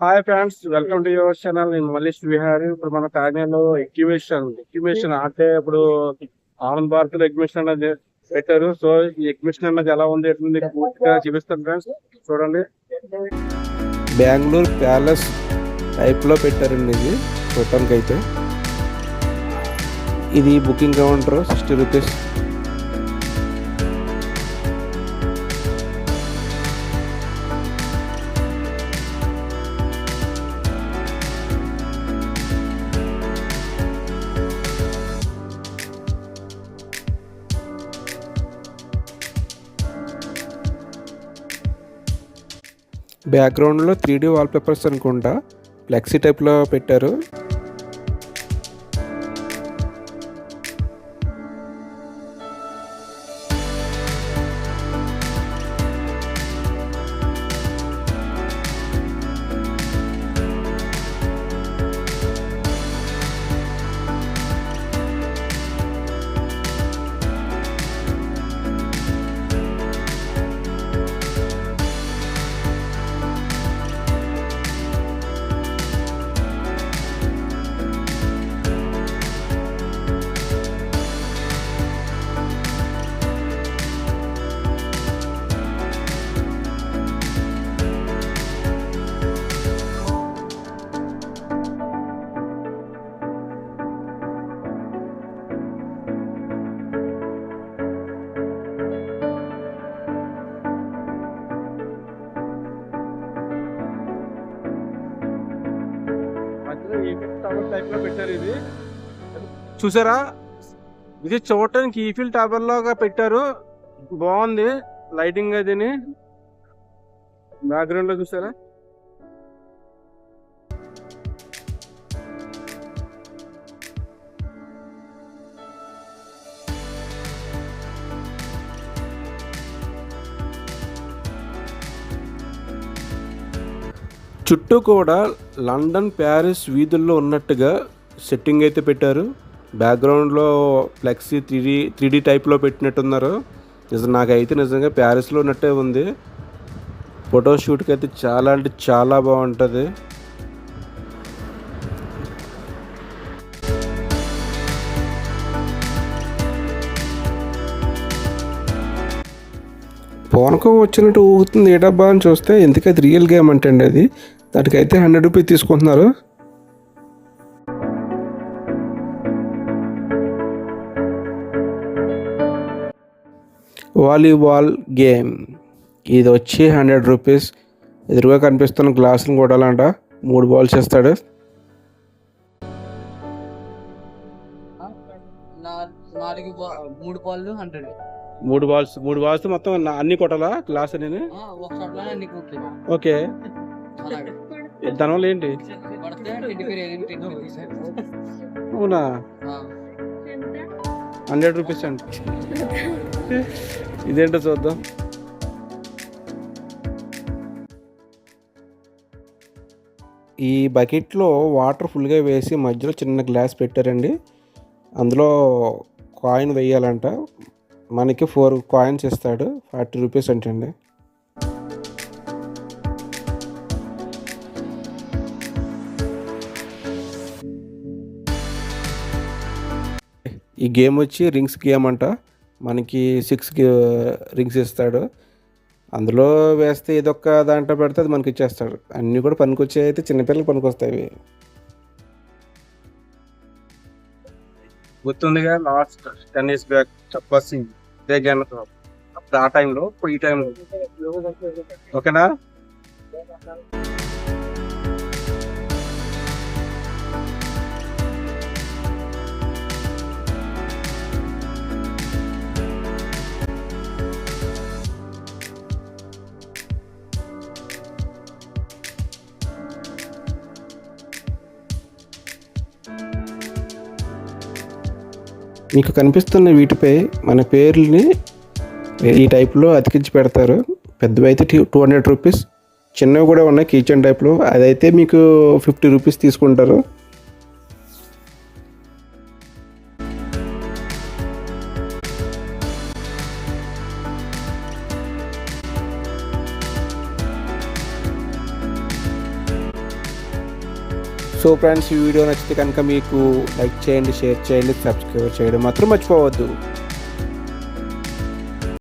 Hi friends, welcome to your channel. నేను మల్లేష్ విహారీ. ఇప్పుడు మన కాకినాడలో ఎగ్జిబిషన్ అంటే ఇప్పుడు ఆనంద్ భారత్ లో ఎగ్జిబిషన్ అనేది పెట్టారు. సో ఈ ఎగ్జిబిషన్ అనేది ఎలా ఉంది, ఎట్లుంది పూర్తిగా చూపిస్తాను ఫ్రెండ్స్, చూడండి. బెంగళూరు ప్యాలెస్ టైప్లో పెట్టారండి ఇది చూడటానికి. అయితే ఇది బుకింగ్ కౌంటర్ 60 రూపీస్. బ్యాక్గ్రౌండ్లో 3D వాల్పేపర్స్ అనుకుంటా, ఫ్లెక్సీ టైప్లో పెట్టారు. టైప్ లో పెట్టారు. ఇది చూసారా, ఇది చూడటానికి ఈఫిల్ టవర్ లాగా పెట్టారు. బాగుంది లైటింగ్ అదిని. బ్యాక్గ్రౌండ్ లో చూసారా, చుట్టూ కూడా లండన్, ప్యారిస్ వీధుల్లో ఉన్నట్టుగా సెట్టింగ్ అయితే పెట్టారు. బ్యాక్గ్రౌండ్లో ఫ్లెక్సీ 3D టైప్లో పెట్టినట్టున్నారు. నాకైతే నిజంగా ప్యారిస్లో ఉన్నట్టే ఉంది. ఫోటోషూట్కి అయితే చాలా అంటే చాలా బాగుంటుంది. పూనకం వచ్చినట్టు ఊగుతుంది ఏ డబ్బా అని చూస్తే ఎందుకైతే రియల్ గేమ్ అంటే అండి అది. దానికైతే 100 రూపీస్ తీసుకుంటున్నారు. వాలీబాల్ గేమ్ ఇది వచ్చి 100 రూపీస్. ఎదురుగా కనిపిస్తున్న గ్లాసులు కొట్టాలంట. 3 బాల్స్ ఇస్తాడు. మూడు బాల్స్ మొత్తం అన్ని కొట్టాలా క్లాస్ అనేది? ఓకే, దానివల్ల ఏంటి? అవునా, 100 రూపీస్ అండి. ఇదేంటో చూద్దాం. ఈ బకెట్లో వాటర్ ఫుల్గా వేసి మధ్యలో చిన్న గ్లాస్ పెట్టారండి. అందులో కాయిన్ వేయాలంట. మనకి 4 కాయిన్స్ ఇస్తాడు. 40 రూపీస్ అంటండి. ఈ గేమ్ వచ్చి రింగ్స్ గేమ్ అంట. మనకి 6 రింగ్స్ ఇస్తాడు. అందులో వేస్తే ఇదొక్క దాంట్లో పెడితే అది మనకి ఇచ్చేస్తాడు. అన్నీ కూడా పనికొచ్చాయి. అయితే చిన్నపిల్లలు పనికొస్తాయి. గుర్తుందిగా, last 10 years back Chhapar Singh అప్పుడు ఆ టైంలో, ఇప్పుడు ఈ టైంలో. ఓకేనా? మీకు కనిపిస్తున్న వీటిపై మన పేర్లని ఈ టైప్లో అతికించి పెడతారు. పెద్దవి అయితే 200 రూపీస్, చిన్నవి కూడా ఉన్నాయి కిచెన్ టైప్లో. అదైతే మీకు 50 రూపీస్ తీసుకుంటారు. సో ఫ్రెండ్స్, ఈ వీడియో నచ్చితే కనుక మీకు లైక్ చేయండి, షేర్ చేయండి, సబ్స్క్రైబ్ చేయడం మాత్రం మర్చిపోవద్దు.